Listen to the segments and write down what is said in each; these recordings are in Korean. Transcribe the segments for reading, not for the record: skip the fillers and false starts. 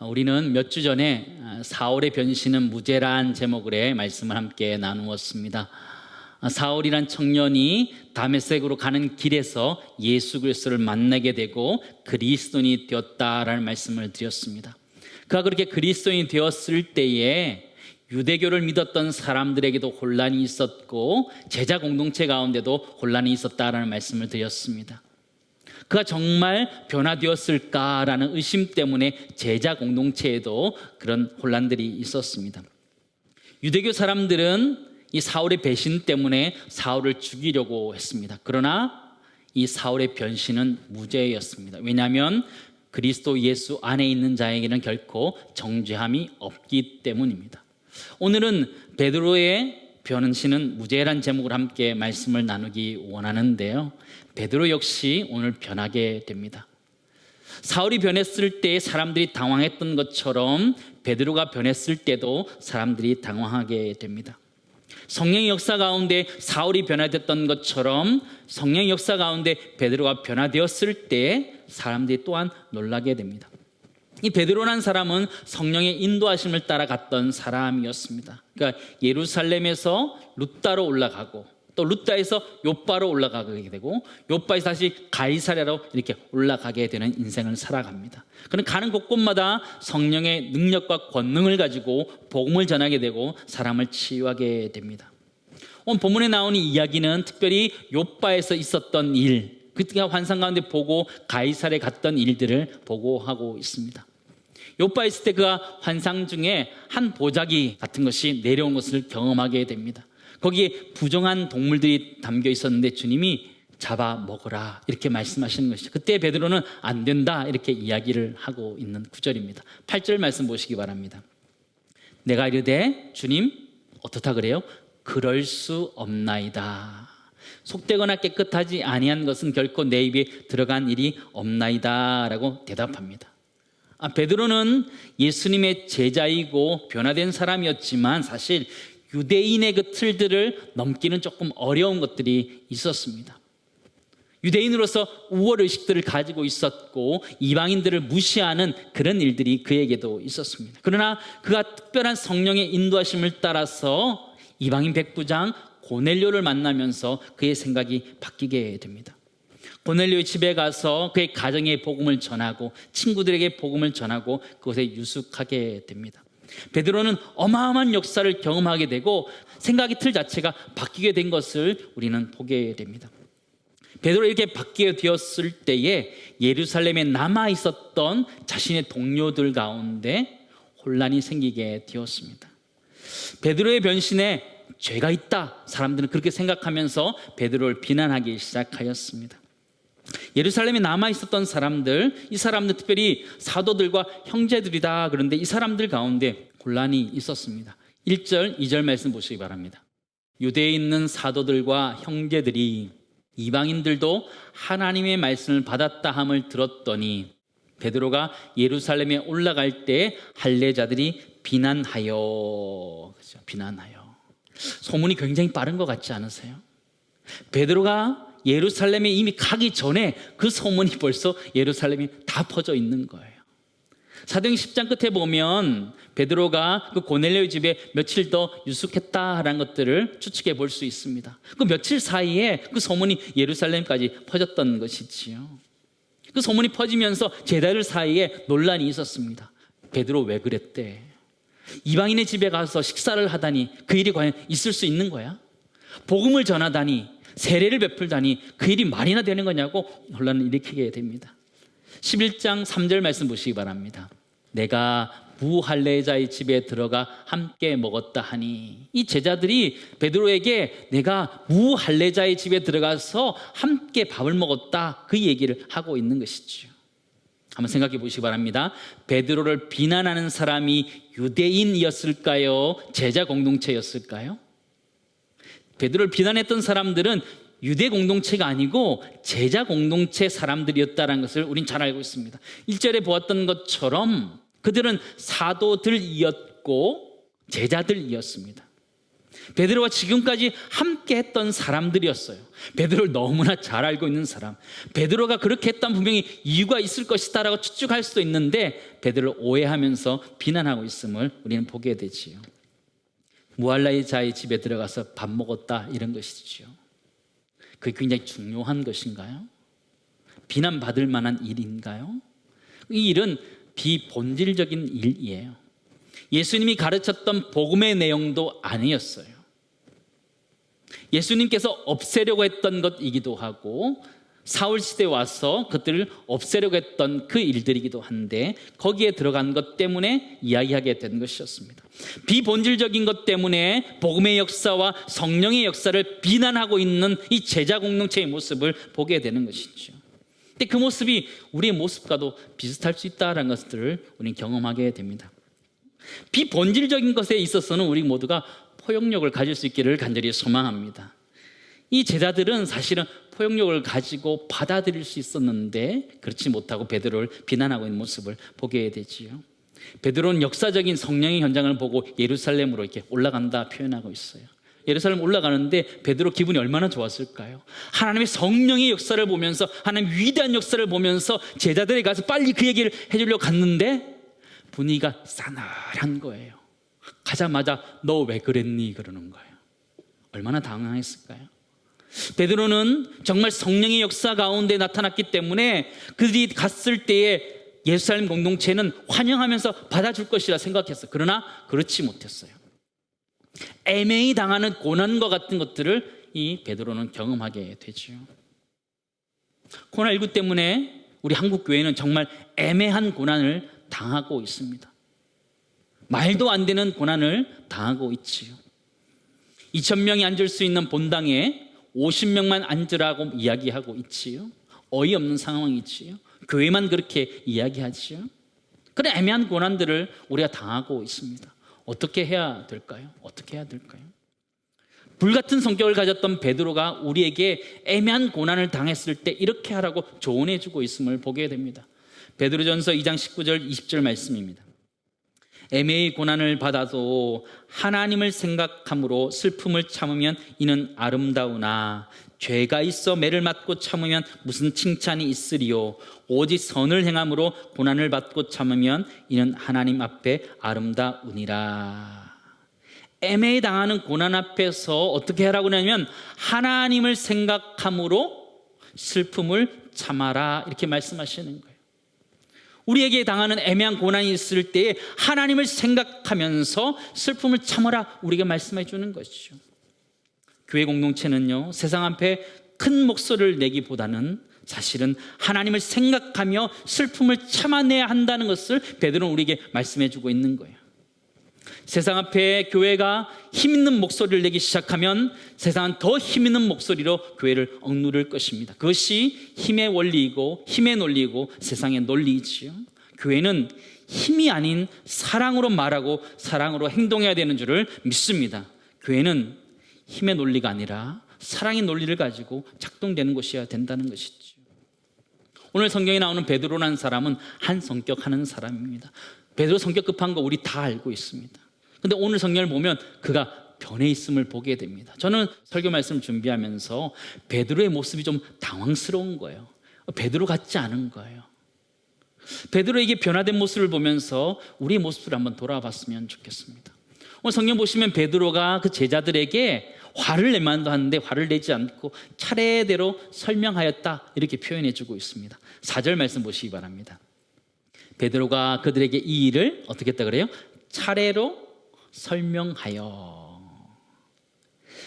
우리는 몇 주 전에 사울의 변신은 무죄란 제목으로 말씀을 함께 나누었습니다. 사울이란 청년이 다메섹으로 가는 길에서 예수 그리스도를 만나게 되고 그리스도인이 되었다라는 말씀을 드렸습니다. 그가 그렇게 그리스도인이 되었을 때에 유대교를 믿었던 사람들에게도 혼란이 있었고 제자 공동체 가운데도 혼란이 있었다라는 말씀을 드렸습니다. 그가 정말 변화되었을까라는 의심 때문에 제자 공동체에도 그런 혼란들이 있었습니다. 유대교 사람들은 이 사울의 배신 때문에 사울을 죽이려고 했습니다. 그러나 이 사울의 변신은 무죄였습니다. 왜냐하면 그리스도 예수 안에 있는 자에게는 결코 정죄함이 없기 때문입니다. 오늘은 베드로의 변신은 무죄란 제목으로 함께 말씀을 나누기 원하는데요, 베드로 역시 오늘 변하게 됩니다. 사울이 변했을 때 사람들이 당황했던 것처럼 베드로가 변했을 때도 사람들이 당황하게 됩니다. 성령의 역사 가운데 사울이 변화됐던 것처럼 성령의 역사 가운데 베드로가 변화되었을 때 사람들이 또한 놀라게 됩니다. 이 베드로라는 사람은 성령의 인도하심을 따라 갔던 사람이었습니다. 그러니까 예루살렘에서 룻다로 올라가고 또 룻다에서 요빠로 올라가게 되고 요빠에서 다시 가이사랴로 이렇게 올라가게 되는 인생을 살아갑니다. 그는 가는 곳곳마다 성령의 능력과 권능을 가지고 복음을 전하게 되고 사람을 치유하게 됩니다. 오늘 본문에 나오는 이야기는 특별히 요빠에서 있었던 일, 그때가 환상 가운데 보고 가이사랴에 갔던 일들을 보고하고 있습니다. 요빠에 있을 때 그가 환상 중에 한 보자기 같은 것이 내려온 것을 경험하게 됩니다. 거기에 부정한 동물들이 담겨 있었는데 주님이 잡아 먹어라 이렇게 말씀하시는 것이죠. 그때 베드로는 안 된다 이렇게 이야기를 하고 있는 구절입니다. 8절 말씀 보시기 바랍니다. 내가 이르되 주님 어떻다 그래요? 그럴 수 없나이다. 속되거나 깨끗하지 아니한 것은 결코 내 입에 들어간 일이 없나이다 라고 대답합니다. 베드로는 예수님의 제자이고 변화된 사람이었지만 사실 유대인의 그 틀들을 넘기는 조금 어려운 것들이 있었습니다. 유대인으로서 우월의식들을 가지고 있었고 이방인들을 무시하는 그런 일들이 그에게도 있었습니다. 그러나 그가 특별한 성령의 인도하심을 따라서 이방인 백부장 고넬료를 만나면서 그의 생각이 바뀌게 됩니다. 고넬료의 집에 가서 그의 가정에 복음을 전하고 친구들에게 복음을 전하고 그곳에 유숙하게 됩니다. 베드로는 어마어마한 역사를 경험하게 되고 생각의 틀 자체가 바뀌게 된 것을 우리는 보게 됩니다. 베드로 이렇게 바뀌게 되었을 때에 예루살렘에 남아 있었던 자신의 동료들 가운데 혼란이 생기게 되었습니다. 베드로의 변신에 죄가 있다, 사람들은 그렇게 생각하면서 베드로를 비난하기 시작하였습니다. 예루살렘에 남아있었던 사람들, 이 사람들 특별히 사도들과 형제들이다. 그런데 이 사람들 가운데 혼란이 있었습니다. 1절, 2절 말씀 보시기 바랍니다. 유대에 있는 사도들과 형제들이 이방인들도 하나님의 말씀을 받았다 함을 들었더니 베드로가 예루살렘에 올라갈 때 할례자들이 비난하여, 그렇죠? 비난하여. 소문이 굉장히 빠른 것 같지 않으세요? 베드로가 예루살렘에 이미 가기 전에 그 소문이 벌써 예루살렘에 다 퍼져 있는 거예요. 사도행 10장 끝에 보면 베드로가 그 고넬료의 집에 며칠 더 유숙했다라는 것들을 추측해 볼 수 있습니다. 그 며칠 사이에 그 소문이 예루살렘까지 퍼졌던 것이지요. 그 소문이 퍼지면서 제자들 사이에 논란이 있었습니다. 베드로 왜 그랬대? 이방인의 집에 가서 식사를 하다니 그 일이 과연 있을 수 있는 거야? 복음을 전하다니, 세례를 베풀다니 그 일이 말이나 되는 거냐고 혼란을 일으키게 됩니다. 11장 3절 말씀 보시기 바랍니다. 내가 무할례자의 집에 들어가 함께 먹었다 하니, 이 제자들이 베드로에게 내가 무할례자의 집에 들어가서 함께 밥을 먹었다 그 얘기를 하고 있는 것이죠. 한번 생각해 보시기 바랍니다. 베드로를 비난하는 사람이 유대인이었을까요? 제자 공동체였을까요? 베드로를 비난했던 사람들은 유대 공동체가 아니고 제자 공동체 사람들이었다는 것을 우린 잘 알고 있습니다. 1절에 보았던 것처럼 그들은 사도들이었고 제자들이었습니다. 베드로와 지금까지 함께 했던 사람들이었어요. 베드로를 너무나 잘 알고 있는 사람. 베드로가 그렇게 했다면 분명히 이유가 있을 것이다 라고 추측할 수도 있는데 베드로를 오해하면서 비난하고 있음을 우리는 보게 되지요. 무할라의 자의 집에 들어가서 밥 먹었다, 이런 것이지요. 그게 굉장히 중요한 것인가요? 비난받을 만한 일인가요? 이 일은 비본질적인 일이에요. 예수님이 가르쳤던 복음의 내용도 아니었어요. 예수님께서 없애려고 했던 것이기도 하고 사울 시대에 와서 그들을 없애려고 했던 그 일들이기도 한데 거기에 들어간 것 때문에 이야기하게 된 것이었습니다. 비본질적인 것 때문에 복음의 역사와 성령의 역사를 비난하고 있는 이 제자 공동체의 모습을 보게 되는 것이죠. 근데 그 모습이 우리의 모습과도 비슷할 수 있다는 것들을 우리는 경험하게 됩니다. 비본질적인 것에 있어서는 우리 모두가 포용력을 가질 수 있기를 간절히 소망합니다. 이 제자들은 사실은 포용력을 가지고 받아들일 수 있었는데 그렇지 못하고 베드로를 비난하고 있는 모습을 보게 되지요. 베드로는 역사적인 성령의 현장을 보고 예루살렘으로 이렇게 올라간다 표현하고 있어요. 예루살렘 올라가는데 베드로 기분이 얼마나 좋았을까요? 하나님의 성령의 역사를 보면서, 하나님의 위대한 역사를 보면서 제자들에 가서 빨리 그 얘기를 해주려고 갔는데 분위기가 싸늘한 거예요. 가자마자 너 왜 그랬니? 그러는 거예요. 얼마나 당황했을까요? 베드로는 정말 성령의 역사 가운데 나타났기 때문에 그들이 갔을 때에 예루살렘 공동체는 환영하면서 받아줄 것이라 생각했어요. 그러나 그렇지 못했어요. 애매히 당하는 고난과 같은 것들을 이 베드로는 경험하게 되죠. 코로나19 때문에 우리 한국 교회는 정말 애매한 고난을 당하고 있습니다. 말도 안 되는 고난을 당하고 있지요. 2,000명이 앉을 수 있는 본당에 50명만 앉으라고 이야기하고 있지요. 어이없는 상황이지요. 교회만 그렇게 이야기하지요. 그런 애매한 고난들을 우리가 당하고 있습니다. 어떻게 해야 될까요? 어떻게 해야 될까요? 불같은 성격을 가졌던 베드로가 우리에게 애매한 고난을 당했을 때 이렇게 하라고 조언해 주고 있음을 보게 됩니다. 베드로전서 2장 19절 20절 말씀입니다. 애매히 고난을 받아도 하나님을 생각함으로 슬픔을 참으면 이는 아름다우나 죄가 있어 매를 맞고 참으면 무슨 칭찬이 있으리요. 오직 선을 행함으로 고난을 받고 참으면 이는 하나님 앞에 아름다우니라. 애매히 당하는 고난 앞에서 어떻게 하라고 하냐면 하나님을 생각함으로 슬픔을 참아라, 이렇게 말씀하시는 거예요. 우리에게 당하는 애매한 고난이 있을 때에 하나님을 생각하면서 슬픔을 참아라, 우리에게 말씀해 주는 것이죠. 교회 공동체는요, 세상 앞에 큰 목소리를 내기보다는 사실은 하나님을 생각하며 슬픔을 참아내야 한다는 것을 베드로는 우리에게 말씀해 주고 있는 거예요. 세상 앞에 교회가 힘 있는 목소리를 내기 시작하면 세상은 더 힘 있는 목소리로 교회를 억누를 것입니다. 그것이 힘의 원리이고 힘의 논리이고 세상의 논리이지요. 교회는 힘이 아닌 사랑으로 말하고 사랑으로 행동해야 되는 줄을 믿습니다. 교회는 힘의 논리가 아니라 사랑의 논리를 가지고 작동되는 것이어야 된다는 것이죠. 오늘 성경에 나오는 베드로라는 사람은 한 성격하는 사람입니다. 베드로 성격 급한 거 우리 다 알고 있습니다. 근데 오늘 성경을 보면 그가 변해 있음을 보게 됩니다. 저는 설교 말씀을 준비하면서 베드로의 모습이 좀 당황스러운 거예요. 베드로 같지 않은 거예요. 베드로에게 변화된 모습을 보면서 우리의 모습을 한번 돌아봤으면 좋겠습니다. 오늘 성경 보시면 베드로가 그 제자들에게 화를 내만도 하는데 화를 내지 않고 차례대로 설명하였다, 이렇게 표현해 주고 있습니다. 4절 말씀 보시기 바랍니다. 베드로가 그들에게 이 일을 어떻게 했다 그래요? 차례로 설명하여.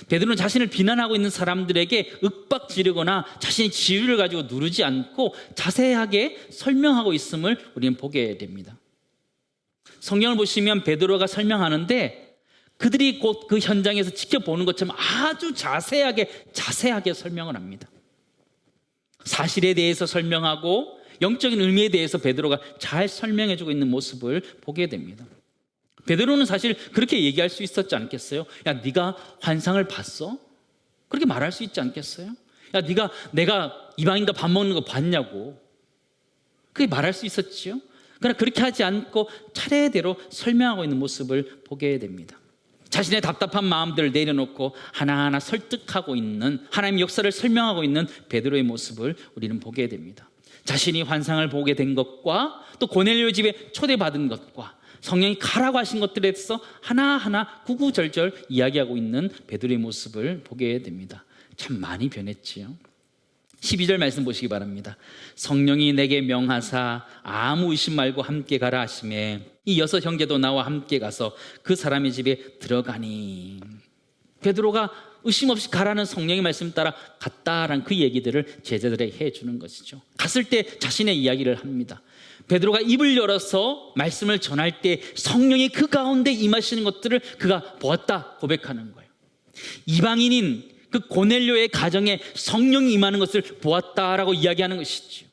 베드로는 자신을 비난하고 있는 사람들에게 윽박 지르거나 자신의 지위를 가지고 누르지 않고 자세하게 설명하고 있음을 우리는 보게 됩니다. 성경을 보시면 베드로가 설명하는데 그들이 곧 그 현장에서 지켜보는 것처럼 아주 자세하게 설명을 합니다. 사실에 대해서 설명하고 영적인 의미에 대해서 베드로가 잘 설명해주고 있는 모습을 보게 됩니다. 베드로는 사실 그렇게 얘기할 수 있었지 않겠어요? 야, 네가 환상을 봤어? 그렇게 말할 수 있지 않겠어요? 야, 내가 이방인과 밥 먹는 거 봤냐고. 그렇게 말할 수 있었지요? 그러나 그렇게 하지 않고 차례대로 설명하고 있는 모습을 보게 됩니다. 자신의 답답한 마음들을 내려놓고 하나하나 설득하고 있는, 하나님의 역사를 설명하고 있는 베드로의 모습을 우리는 보게 됩니다. 자신이 환상을 보게 된 것과 또 고넬료 집에 초대받은 것과 성령이 가라고 하신 것들에 대해서 하나하나 구구절절 이야기하고 있는 베드로의 모습을 보게 됩니다. 참 많이 변했지요. 12절 말씀 보시기 바랍니다. 성령이 내게 명하사 아무 의심 말고 함께 가라 하시매 이 6 형제도 나와 함께 가서 그 사람의 집에 들어가니. 베드로가 의심 없이 가라는 성령의 말씀 따라 갔다라는 그 얘기들을 제자들에게 해주는 것이죠. 갔을 때 자신의 이야기를 합니다. 베드로가 입을 열어서 말씀을 전할 때 성령이 그 가운데 임하시는 것들을 그가 보았다 고백하는 거예요. 이방인인 그 고넬료의 가정에 성령이 임하는 것을 보았다라고 이야기하는 것이죠.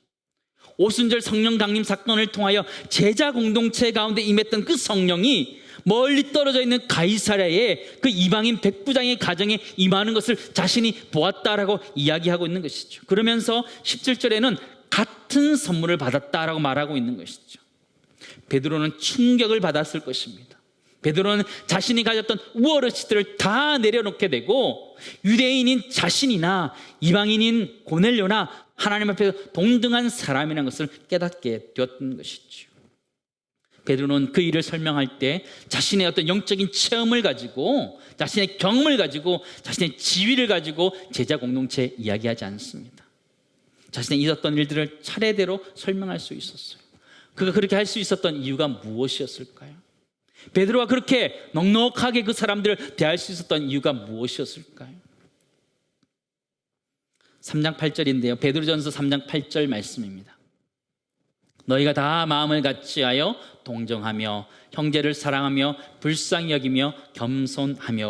오순절 성령 강림 사건을 통하여 제자 공동체 가운데 임했던 그 성령이 멀리 떨어져 있는 가이사랴의 그 이방인 백부장의 가정에 임하는 것을 자신이 보았다라고 이야기하고 있는 것이죠. 그러면서 17절에는 같은 선물을 받았다라고 말하고 있는 것이죠. 베드로는 충격을 받았을 것입니다. 베드로는 자신이 가졌던 우월의식들을 다 내려놓게 되고 유대인인 자신이나 이방인인 고넬료나 하나님 앞에서 동등한 사람이라는 것을 깨닫게 되었던 것이죠. 베드로는 그 일을 설명할 때 자신의 어떤 영적인 체험을 가지고, 자신의 경험을 가지고, 자신의 지위를 가지고 제자 공동체에 이야기하지 않습니다. 자신의 있었던 일들을 차례대로 설명할 수 있었어요. 그가 그렇게 할 수 있었던 이유가 무엇이었을까요? 베드로가 그렇게 넉넉하게 그 사람들을 대할 수 있었던 이유가 무엇이었을까요? 3장 8절인데요. 베드로전서 3장 8절 말씀입니다. 너희가 다 마음을 같이하여 동정하며 형제를 사랑하며 불쌍히 여기며 겸손하며.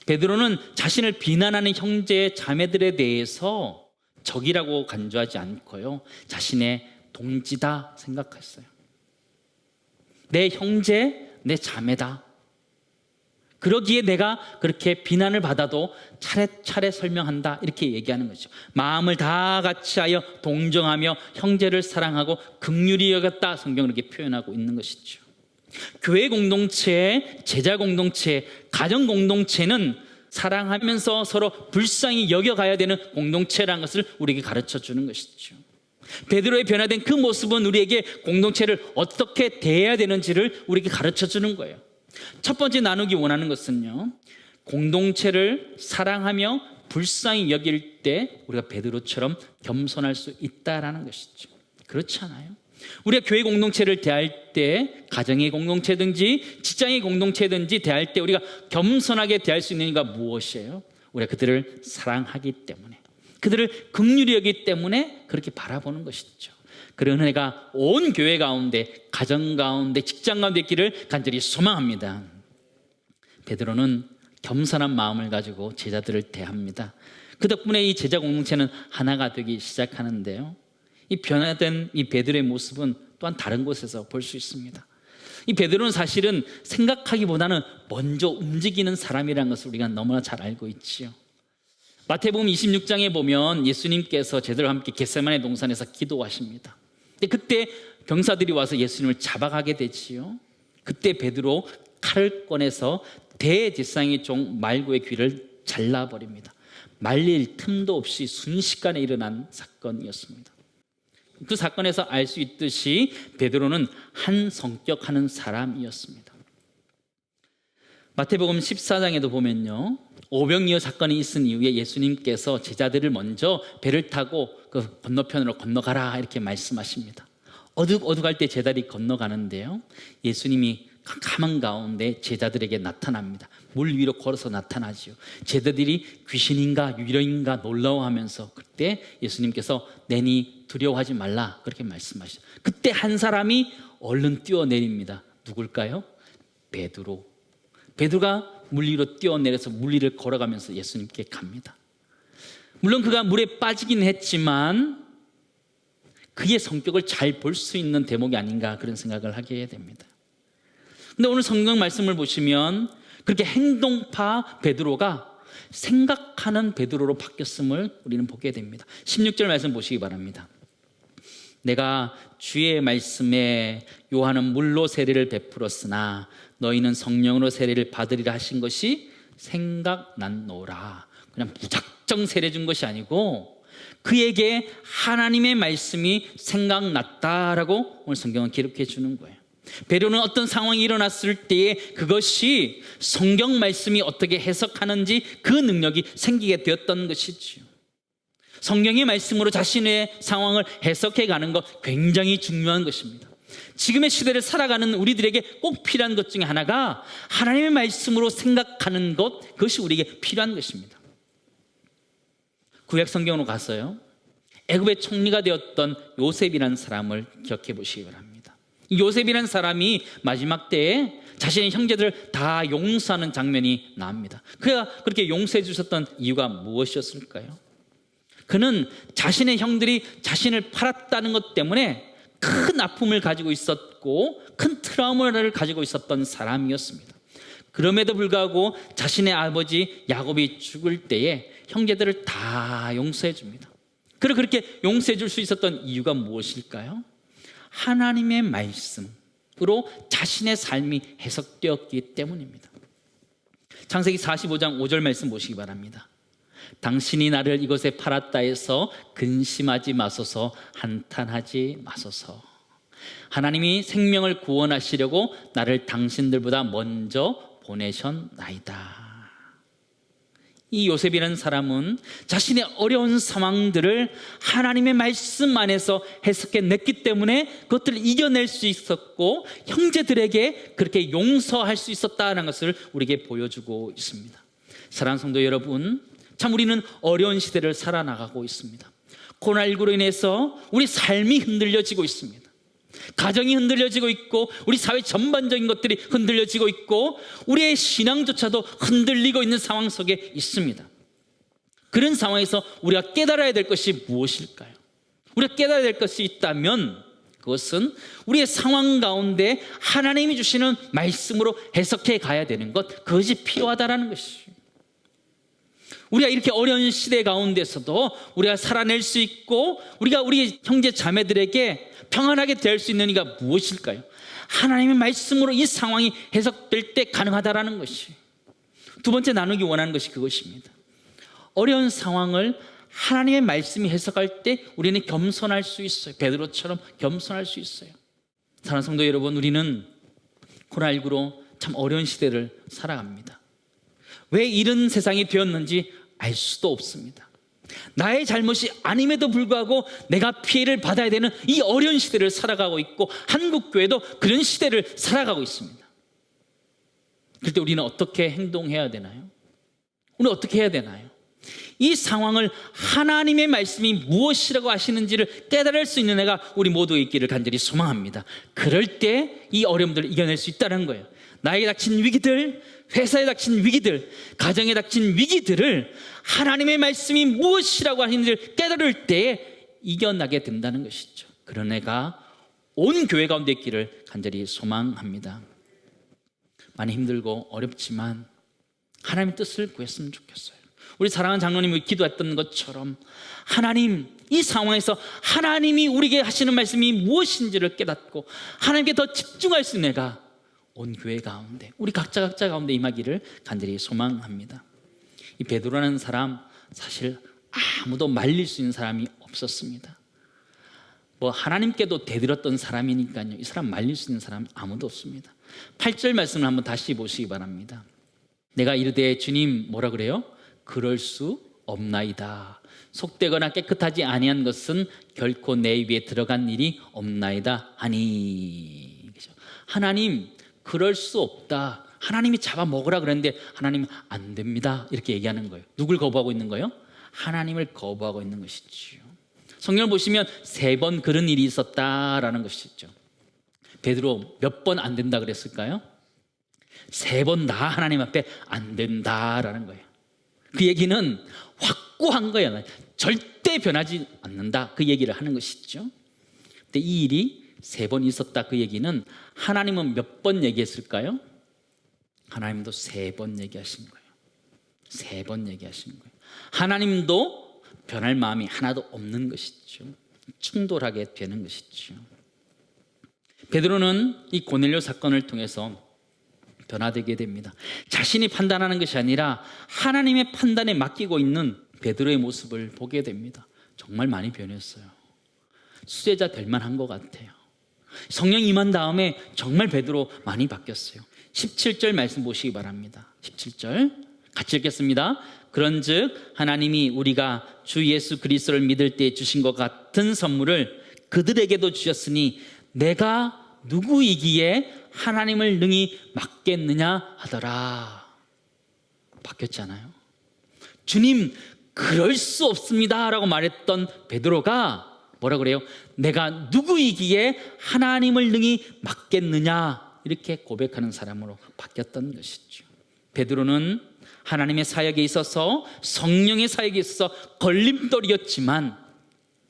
베드로는 자신을 비난하는 형제 자매들에 대해서 적이라고 간주하지 않고요, 자신의 동지다 생각했어요. 내 형제, 내 자매다. 그러기에 내가 그렇게 비난을 받아도 차례차례 설명한다, 이렇게 얘기하는 거죠. 마음을 다 같이 하여 동정하며 형제를 사랑하고 긍휼히 여겼다, 성경은 이렇게 표현하고 있는 것이죠. 교회 공동체, 제자 공동체, 가정 공동체는 사랑하면서 서로 불쌍히 여겨가야 되는 공동체라는 것을 우리에게 가르쳐 주는 것이죠. 베드로의 변화된 그 모습은 우리에게 공동체를 어떻게 대해야 되는지를 우리에게 가르쳐 주는 거예요. 첫 번째 나누기 원하는 것은요, 공동체를 사랑하며 불쌍히 여길 때 우리가 베드로처럼 겸손할 수 있다라는 것이죠. 그렇지 않아요? 우리가 교회 공동체를 대할 때, 가정의 공동체든지 직장의 공동체든지 대할 때 우리가 겸손하게 대할 수 있는 이유가 무엇이에요? 우리가 그들을 사랑하기 때문에, 그들을 긍휼히 여기기 때문에 그렇게 바라보는 것이죠. 그런 은혜가 온 교회 가운데, 가정 가운데, 직장 가운데 있기를 간절히 소망합니다. 베드로는 겸손한 마음을 가지고 제자들을 대합니다. 그 덕분에 이 제자 공동체는 하나가 되기 시작하는데요, 이 변화된 이 베드로의 모습은 또한 다른 곳에서 볼 수 있습니다. 이 베드로는 사실은 생각하기보다는 먼저 움직이는 사람이라는 것을 우리가 너무나 잘 알고 있지요. 마태복음 26장에 보면 예수님께서 제자들과 함께 겟세마네 동산에서 기도하십니다. 근데 그때 병사들이 와서 예수님을 잡아가게 되지요. 그때 베드로 칼을 꺼내서 대제사장의 종 말고의 귀를 잘라버립니다. 말릴 틈도 없이 순식간에 일어난 사건이었습니다. 그 사건에서 알 수 있듯이 베드로는 한 성격하는 사람이었습니다. 마태복음 14장에도 보면요, 오병이어 사건이 있은 이후에 예수님께서 제자들을 먼저 배를 타고 그 건너편으로 건너가라, 이렇게 말씀하십니다. 어둑어둑할 때 제자들이 건너가는데요, 예수님이 캄캄한 가운데 제자들에게 나타납니다. 물 위로 걸어서 나타나지요. 제자들이 귀신인가 유령인가 놀라워하면서 그때 예수님께서 내니 두려워하지 말라, 그렇게 말씀하시죠. 그때 한 사람이 얼른 뛰어내립니다. 누굴까요? 베드로. 베드로가 물 위로 뛰어내려서 물 위를 걸어가면서 예수님께 갑니다. 물론 그가 물에 빠지긴 했지만 그의 성격을 잘 볼 수 있는 대목이 아닌가, 그런 생각을 하게 됩니다. 근데 오늘 성경 말씀을 보시면 그렇게 행동파 베드로가 생각하는 베드로로 바뀌었음을 우리는 보게 됩니다. 16절 말씀 보시기 바랍니다. 내가 주의 말씀에 요한은 물로 세례를 베풀었으나 너희는 성령으로 세례를 받으리라 하신 것이 생각났노라. 그냥 무작정 세례 준 것이 아니고 그에게 하나님의 말씀이 생각났다라고 오늘 성경은 기록해 주는 거예요. 베드로는 어떤 상황이 일어났을 때에 그것이 성경 말씀이 어떻게 해석하는지 그 능력이 생기게 되었던 것이지요. 성경의 말씀으로 자신의 상황을 해석해 가는 것 굉장히 중요한 것입니다. 지금의 시대를 살아가는 우리들에게 꼭 필요한 것 중에 하나가 하나님의 말씀으로 생각하는 것, 그것이 우리에게 필요한 것입니다. 구약 성경으로 가서요, 애굽의 총리가 되었던 요셉이라는 사람을 기억해 보시기 바랍니다. 이 요셉이라는 사람이 마지막 때에 자신의 형제들을 다 용서하는 장면이 나옵니다. 그가 그렇게 용서해 주셨던 이유가 무엇이었을까요? 그는 자신의 형들이 자신을 팔았다는 것 때문에 큰 아픔을 가지고 있었고 큰 트라우마를 가지고 있었던 사람이었습니다. 그럼에도 불구하고 자신의 아버지 야곱이 죽을 때에 형제들을 다 용서해 줍니다. 그리고 그렇게 용서해 줄 수 있었던 이유가 무엇일까요? 하나님의 말씀으로 자신의 삶이 해석되었기 때문입니다. 창세기 45장 5절 말씀 보시기 바랍니다. 당신이 나를 이곳에 팔았다 해서 근심하지 마소서, 한탄하지 마소서. 하나님이 생명을 구원하시려고 나를 당신들보다 먼저 보내셨나이다. 이 요셉이라는 사람은 자신의 어려운 상황들을 하나님의 말씀 안에서 해석해냈기 때문에 그것들을 이겨낼 수 있었고 형제들에게 그렇게 용서할 수 있었다는 것을 우리에게 보여주고 있습니다. 사랑하는 성도 여러분, 참 우리는 어려운 시대를 살아나가고 있습니다. 코로나19로 인해서 우리 삶이 흔들려지고 있습니다. 가정이 흔들려지고 있고 우리 사회 전반적인 것들이 흔들려지고 있고 우리의 신앙조차도 흔들리고 있는 상황 속에 있습니다. 그런 상황에서 우리가 깨달아야 될 것이 무엇일까요? 우리가 깨달아야 될 것이 있다면 그것은 우리의 상황 가운데 하나님이 주시는 말씀으로 해석해 가야 되는 것, 그것이 필요하다는 것이죠. 우리가 이렇게 어려운 시대 가운데서도 우리가 살아낼 수 있고 우리가 우리 형제 자매들에게 평안하게 될 수 있는 이가 무엇일까요? 하나님의 말씀으로 이 상황이 해석될 때 가능하다라는 것이. 두 번째 나누기 원하는 것이 그것입니다. 어려운 상황을 하나님의 말씀이 해석할 때 우리는 겸손할 수 있어요. 베드로처럼 겸손할 수 있어요. 사랑하는 성도 여러분, 우리는 코로나19로 참 어려운 시대를 살아갑니다. 왜 이런 세상이 되었는지 알 수도 없습니다. 나의 잘못이 아님에도 불구하고 내가 피해를 받아야 되는 이 어려운 시대를 살아가고 있고 한국교회도 그런 시대를 살아가고 있습니다. 그럴 때 우리는 어떻게 행동해야 되나요? 우리는 어떻게 해야 되나요? 이 상황을 하나님의 말씀이 무엇이라고 하시는지를 깨달을 수 있는 애가 우리 모두에 있기를 간절히 소망합니다. 그럴 때 이 어려움들을 이겨낼 수 있다는 거예요. 나에게 닥친 위기들, 회사에 닥친 위기들, 가정에 닥친 위기들을 하나님의 말씀이 무엇이라고 하시는지를 깨달을 때에 이겨나게 된다는 것이죠. 그런 애가 온 교회 가운데 있기를 간절히 소망합니다. 많이 힘들고 어렵지만 하나님의 뜻을 구했으면 좋겠어요. 우리 사랑하는 장로님이 기도했던 것처럼 하나님, 이 상황에서 하나님이 우리에게 하시는 말씀이 무엇인지를 깨닫고 하나님께 더 집중할 수 있는 애가 온 교회 가운데, 우리 각자 가운데 임하기를 간절히 소망합니다. 이 베드로라는 사람, 사실 아무도 말릴 수 있는 사람이 없었습니다. 하나님께도 대들었던 사람이니까요, 이 사람 말릴 수 있는 사람 아무도 없습니다. 8절 말씀을 한번 다시 보시기 바랍니다. 내가 이르되 주님 뭐라 그래요? 그럴 수 없나이다. 속되거나 깨끗하지 아니한 것은 결코 내 입에 들어간 일이 없나이다 하니. 하나님, 그럴 수 없다. 하나님이 잡아먹으라 그랬는데 하나님 안 됩니다, 이렇게 얘기하는 거예요. 누굴 거부하고 있는 거예요? 하나님을 거부하고 있는 것이지요. 성경을 보시면 3번 그런 일이 있었다라는 것이죠. 베드로 몇 번 안 된다 그랬을까요? 3번 다 하나님 앞에 안 된다라는 거예요. 그 얘기는 확고한 거예요. 절대 변하지 않는다, 그 얘기를 하는 것이죠. 근데 이 일이 3번 있었다, 그 얘기는 하나님은 몇 번 얘기했을까요? 하나님도 3번 얘기하신 거예요. 3번 얘기하신 거예요. 하나님도 변할 마음이 하나도 없는 것이죠. 충돌하게 되는 것이죠. 베드로는 이 고넬료 사건을 통해서 변화되게 됩니다. 자신이 판단하는 것이 아니라 하나님의 판단에 맡기고 있는 베드로의 모습을 보게 됩니다. 정말 많이 변했어요. 수제자 될 만한 것 같아요. 성령이 임한 다음에 정말 베드로 많이 바뀌었어요. 17절 말씀 보시기 바랍니다. 17절 같이 읽겠습니다. 그런즉 하나님이 우리가 주 예수 그리스도를 믿을 때 주신 것 같은 선물을 그들에게도 주셨으니 내가 누구이기에 하나님을 능히 맡겠느냐 하더라. 바뀌었잖아요. 주님 그럴 수 없습니다 라고 말했던 베드로가 뭐라 그래요? 내가 누구이기에 하나님을 능히 맡겠느냐 이렇게 고백하는 사람으로 바뀌었던 것이죠. 베드로는 하나님의 사역에 있어서 성령의 사역에 있어서 걸림돌이었지만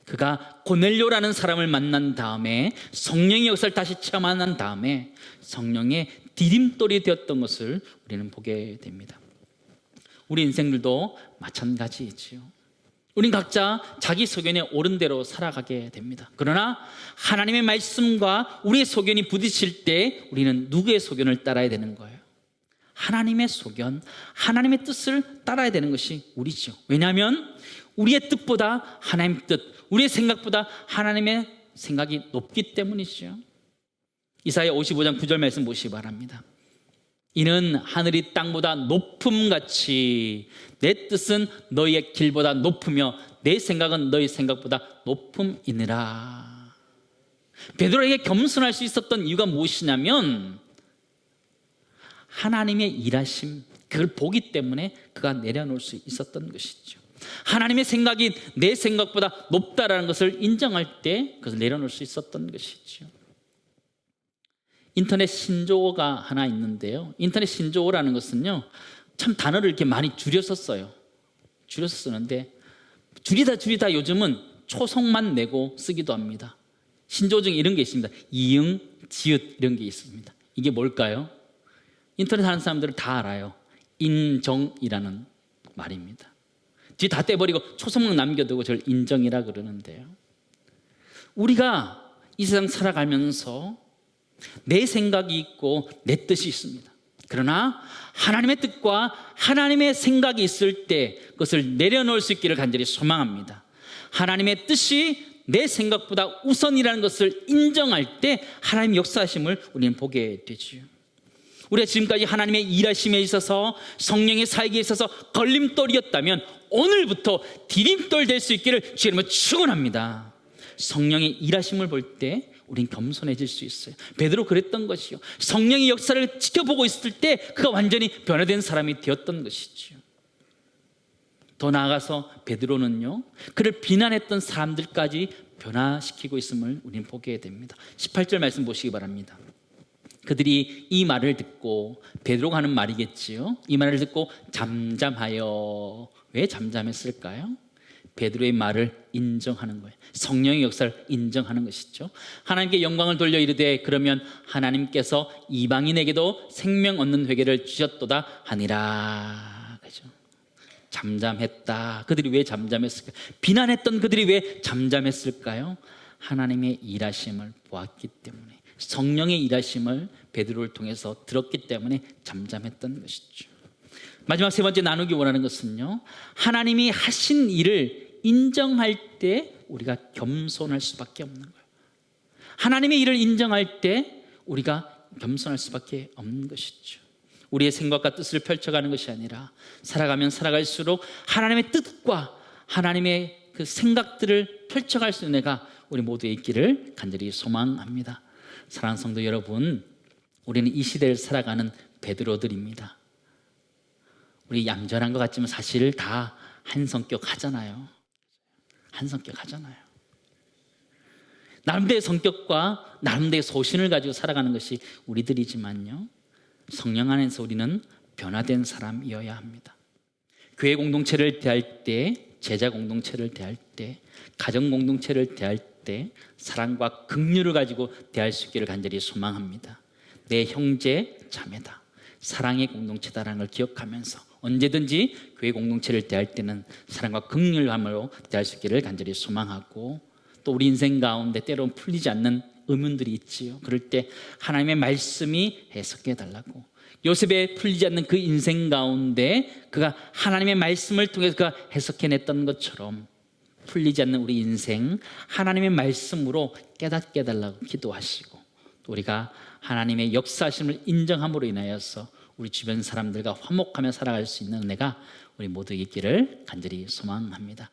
그가 고넬료라는 사람을 만난 다음에 성령의 역사를 다시 체험한 다음에 성령의 디딤돌이 되었던 것을 우리는 보게 됩니다. 우리 인생들도 마찬가지이지요. 우린 각자 자기 소견에 옳은 대로 살아가게 됩니다. 그러나 하나님의 말씀과 우리의 소견이 부딪힐 때 우리는 누구의 소견을 따라야 되는 거예요? 하나님의 소견, 하나님의 뜻을 따라야 되는 것이 우리죠. 왜냐하면 우리의 뜻보다 하나님의 뜻, 우리의 생각보다 하나님의 생각이 높기 때문이죠. 이사야 55장 9절 말씀 보시기 바랍니다. 이는 하늘이 땅보다 높음같이 내 뜻은 너희의 길보다 높으며 내 생각은 너희 생각보다 높음이니라. 베드로에게 겸손할 수 있었던 이유가 무엇이냐면 하나님의 일하심, 그걸 보기 때문에 그가 내려놓을 수 있었던 것이죠. 하나님의 생각이 내 생각보다 높다라는 것을 인정할 때 그것을 내려놓을 수 있었던 것이죠. 인터넷 신조어가 하나 있는데요. 인터넷 신조어라는 것은요, 참 단어를 이렇게 많이 줄여서 써요. 줄여서 쓰는데 줄이다 요즘은 초성만 내고 쓰기도 합니다. 신조어 중에 이런 게 있습니다. 이응, 지읒 이런 게 있습니다. 이게 뭘까요? 인터넷 하는 사람들은 다 알아요. 인정이라는 말입니다. 뒤 다 떼버리고 초성만 남겨두고 저를 인정이라 그러는데요. 우리가 이 세상 살아가면서 내 생각이 있고 내 뜻이 있습니다. 그러나 하나님의 뜻과 하나님의 생각이 있을 때 그것을 내려놓을 수 있기를 간절히 소망합니다. 하나님의 뜻이 내 생각보다 우선이라는 것을 인정할 때 하나님의 역사하심을 우리는 보게 되지요. 우리가 지금까지 하나님의 일하심에 있어서 성령의 사역에 있어서 걸림돌이었다면 오늘부터 디딤돌 될 수 있기를 주님을 축원합니다. 성령의 일하심을 볼 때 우린 겸손해질 수 있어요. 베드로 그랬던 것이요. 성령의 역사를 지켜보고 있을 때 그가 완전히 변화된 사람이 되었던 것이죠. 더 나아가서 베드로는요, 그를 비난했던 사람들까지 변화시키고 있음을 우리는 보게 됩니다. 18절 말씀 보시기 바랍니다. 그들이 이 말을 듣고, 베드로가 하는 말이겠지요. 이 말을 듣고 잠잠하여. 왜 잠잠했을까요? 베드로의 말을 인정하는 거예요. 성령의 역사를 인정하는 것이죠. 하나님께 영광을 돌려 이르되 그러면 하나님께서 이방인에게도 생명 얻는 회개를 주셨도다 하니라. 그죠? 잠잠했다. 그들이 왜 잠잠했을까요? 비난했던 그들이 왜 잠잠했을까요? 하나님의 일하심을 보았기 때문에, 성령의 일하심을 베드로를 통해서 들었기 때문에 잠잠했던 것이죠. 마지막 세 번째 나누기 원하는 것은요, 하나님이 하신 일을 인정할 때 우리가 겸손할 수밖에 없는 거예요. 하나님의 일을 인정할 때 우리가 겸손할 수밖에 없는 것이죠. 우리의 생각과 뜻을 펼쳐가는 것이 아니라 살아가면 살아갈수록 하나님의 뜻과 하나님의 그 생각들을 펼쳐갈 수 있는 애가 우리 모두에 있기를 간절히 소망합니다. 사랑하는 성도 여러분, 우리는 이 시대를 살아가는 베드로들입니다. 우리 얌전한 것 같지만 사실 다 한 성격 하잖아요. 한 성격 하잖아요. 나름대로의 성격과 나름대로의 소신을 가지고 살아가는 것이 우리들이지만요, 성령 안에서 우리는 변화된 사람이어야 합니다. 교회 공동체를 대할 때, 제자 공동체를 대할 때, 가정 공동체를 대할 때 사랑과 긍휼을 가지고 대할 수 있기를 간절히 소망합니다. 내 형제 자매다, 사랑의 공동체다라는 걸 기억하면서 언제든지 교회 공동체를 대할 때는 사랑과 긍휼함으로 대할 수 있기를 간절히 소망하고, 또 우리 인생 가운데 때로는 풀리지 않는 의문들이 있지요. 그럴 때 하나님의 말씀이 해석해 달라고. 요셉의 풀리지 않는 그 인생 가운데 그가 하나님의 말씀을 통해서 그가 해석해냈던 것처럼 풀리지 않는 우리 인생 하나님의 말씀으로 깨닫게 해달라고 기도하시고, 또 우리가 하나님의 역사하심을 인정함으로 인하여서 우리 주변 사람들과 화목하며 살아갈 수 있는 은혜가 우리 모두에게 있기를 간절히 소망합니다.